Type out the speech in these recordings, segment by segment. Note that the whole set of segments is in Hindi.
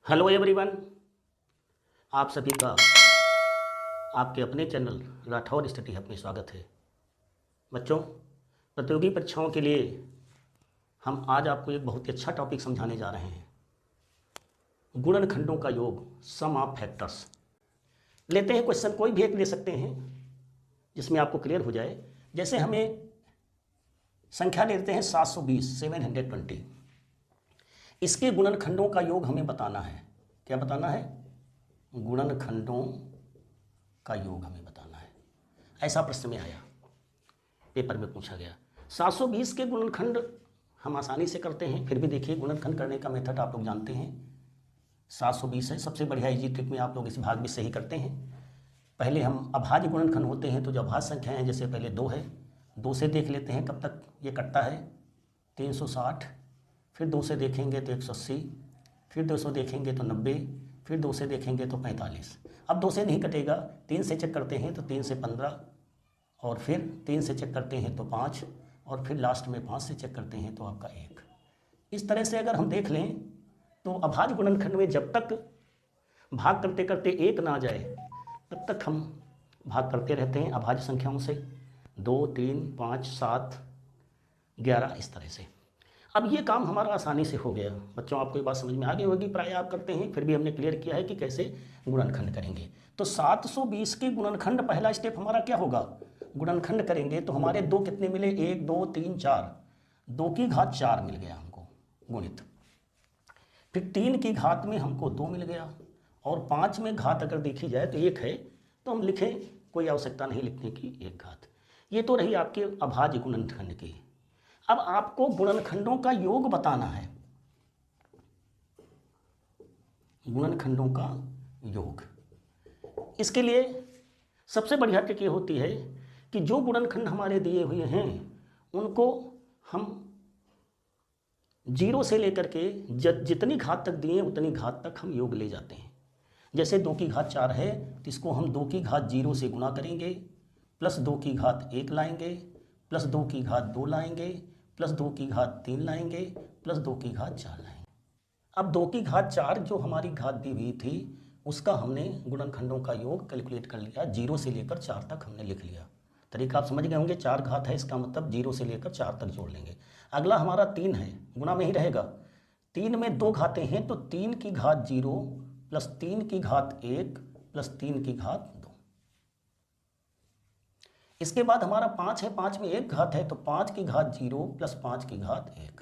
हेलो एवरीवन, आप सभी का आपके अपने चैनल राठौर स्टडी हब में स्वागत है। बच्चों, प्रतियोगी परीक्षाओं के लिए हम आज आपको एक बहुत ही अच्छा टॉपिक समझाने जा रहे हैं, गुणनखंडों का योग, सम ऑफ फैक्टर्स। लेते हैं क्वेश्चन, कोई भी एक ले सकते हैं जिसमें आपको क्लियर हो जाए। जैसे हमें संख्या लेते हैं 720, इसके गुणनखंडों का योग हमें बताना है। क्या बताना है? गुणनखंडों का योग हमें बताना है। ऐसा प्रश्न में आया, पेपर में पूछा गया। 720 के गुणनखंड हम आसानी से करते हैं, फिर भी देखिए गुणनखंड करने का मेथड आप लोग जानते हैं। 720 है, सबसे बढ़िया इजी ट्रिक में आप लोग इस भाग में सही करते हैं। पहले हम अभाज्य गुणनखंड होते हैं, तो जो अभाज्य संख्या है, जैसे पहले 2 है, 2 से देख लेते हैं कब तक ये कटता है, 360। फिर 2 से देखेंगे तो 180, फिर 2 से देखेंगे तो 90, फिर 2 से देखेंगे तो 45। अब 2 से नहीं कटेगा, 3 से चेक करते हैं तो 3 से 15, और फिर 3 से चेक करते हैं तो 5, और फिर लास्ट में 5 से चेक करते हैं तो आपका 1। इस तरह से अगर हम देख लें तो अभाज्य गुणनखंड में जब तक भाग करते करते 1 ना जाए तब तक हम भाग करते रहते हैं अभाज्य संख्याओं से। 2, 3, 5, 7, 11 इस तरह से। अब ये काम हमारा आसानी से हो गया। बच्चों, आपको ये बात समझ में आ गई होगी, प्राय आप करते हैं, फिर भी हमने क्लियर किया है कि कैसे गुणनखंड करेंगे। तो 720 के गुणनखंड, पहला स्टेप हमारा क्या होगा? गुणनखंड करेंगे तो हमारे 2 कितने मिले? 1, 2, 3, 4, 2 की घात 4 मिल गया हमको गुणित। फिर 3 की घात में हमको 2 मिल गया, और 5 में घात अगर देखी जाए तो 1 है, तो हम लिखें, कोई आवश्यकता नहीं लिखने की, 1 घात। ये तो रही आपके अभाज्य गुणनखंड की। अब आपको गुणनखंडों का योग बताना है। गुणनखंडों का योग, इसके लिए सबसे बढ़िया ट्रिक ये होती है कि जो गुणनखंड हमारे दिए हुए हैं उनको हम 0 से लेकर के जितनी घात तक दिए उतनी घात तक हम योग ले जाते हैं। जैसे 2 की घात 4 है तो इसको हम 2 की घात 0 से गुणा करेंगे, प्लस 2 की घात 1 लाएंगे, प्लस 2 की घात 2 लाएंगे, प्लस 2 की घात 3 लाएंगे, प्लस 2 की घात 4 लाएंगे। अब 2 की घात 4 जो हमारी घात दी हुई थी उसका हमने गुणनखंडों का योग कैलकुलेट कर लिया, 0 से लेकर 4 तक हमने लिख लिया। तरीका आप समझ गए होंगे, 4 घात है, इसका मतलब 0 से लेकर 4 तक जोड़ लेंगे। अगला हमारा 3 है, गुणा में ही रहेगा। 3 में 2 घातें हैं, तो 3 की घात 0 प्लस 3 की घात 1 प्लस 3 की घात 2। इसके बाद हमारा 5 है, 5 में 1 घात है, तो 5 की घात 0 प्लस 5 की घात 1।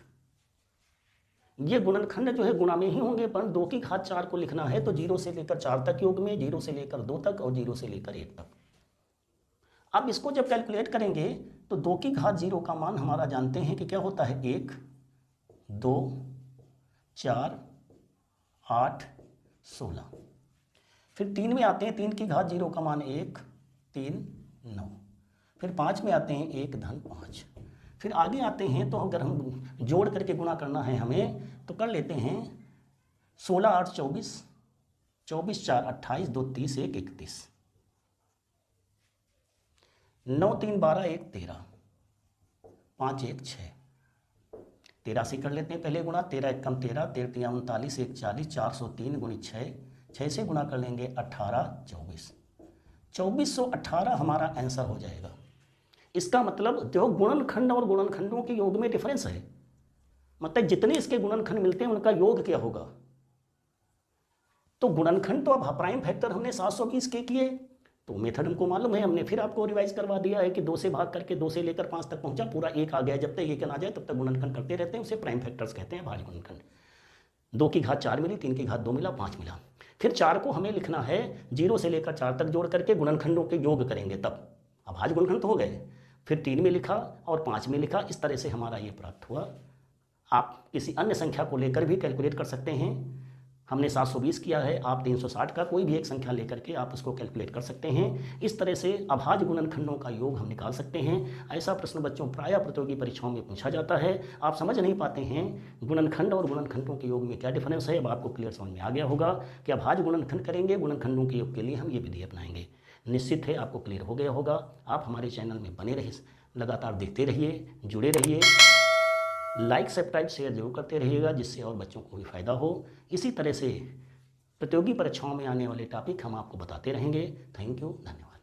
ये गुणनखंड जो है गुणा में ही होंगे, पर 2 की घात 4 को लिखना है तो 0 से लेकर 4 तक योग में, 0 से लेकर 2 तक और 0 से लेकर 1 तक। अब इसको जब कैलकुलेट करेंगे तो 2 की घात 0 का मान हमारा जानते हैं कि क्या होता है, 1, 2, 4, 8, 16। फिर 3 में आते हैं, 3 की घात 0 का मान 1, 3, 9। फिर 5 में आते हैं 1 धन 5। फिर आगे आते हैं तो अगर हम जोड़ करके गुणा करना है हमें तो कर लेते हैं, 16, 8, 24, 24, 4, 28, 2, 30, 1, 31, 9, 3, 12, 1, 13, 5, 1, 6। 13 से कर लेते हैं पहले गुणा, 13 एकम 13, 13 39, 1, 40, 403 गुणित 6, 6 से गुणा कर लेंगे 18, 24, 2418 हमारा आंसर हो जाएगा। इसका मतलब जो गुणनखंड और गुणनखंडों के योग में डिफरेंस है, मतलब जितने इसके गुणनखंड मिलते हैं उनका योग क्या होगा। तो गुणनखंड तो अब प्राइम फैक्टर हमने 720 के किए, तो मेथड हमको मालूम है, हमने फिर आपको रिवाइज करवा दिया है कि 2 से भाग करके 2 से लेकर 5 तक पहुंचा, पूरा 1 आ गया, जब तक 1 ना जाए तब तक गुणनखंड करते रहते हैं, उसे प्राइम फैक्टर्स कहते हैं, भाज्य गुणनखंड। 2 की घात 4 मिली, 3 की घात 2 मिला, 5 मिला। फिर 4 को हमें लिखना है 0 से लेकर 4 तक जोड़ करके गुणनखंडों के योग करेंगे, तब अभाज्य गुणनखंड तो हो गए। फिर 3 में लिखा और 5 में लिखा, इस तरह से हमारा ये प्राप्त हुआ। आप किसी अन्य संख्या को लेकर भी कैलकुलेट कर सकते हैं। हमने 720 किया है, आप 360 का कोई भी एक संख्या लेकर के आप उसको कैलकुलेट कर सकते हैं। इस तरह से अभाज्य गुणनखंडों का योग हम निकाल सकते हैं। ऐसा प्रश्न बच्चों प्रायः प्रतियोगी परीक्षाओं में पूछा जाता है। आप समझ नहीं पाते हैं गुणनखंड और गुणनखंडों के योग में क्या डिफरेंस है, अब आपको क्लियर समझ में आ गया होगा कि अभाज्य गुणनखंड करेंगे, गुणनखंडों के योग के लिए हम ये विधि अपनाएंगे। निश्चित है आपको क्लियर हो गया होगा। आप हमारे चैनल में बने रहिए, लगातार देखते रहिए, जुड़े रहिए, लाइक सब्सक्राइब शेयर जरूर करते रहिएगा, जिससे और बच्चों को भी फायदा हो। इसी तरह से प्रतियोगी परीक्षाओं में आने वाले टॉपिक हम आपको बताते रहेंगे। थैंक यू, धन्यवाद।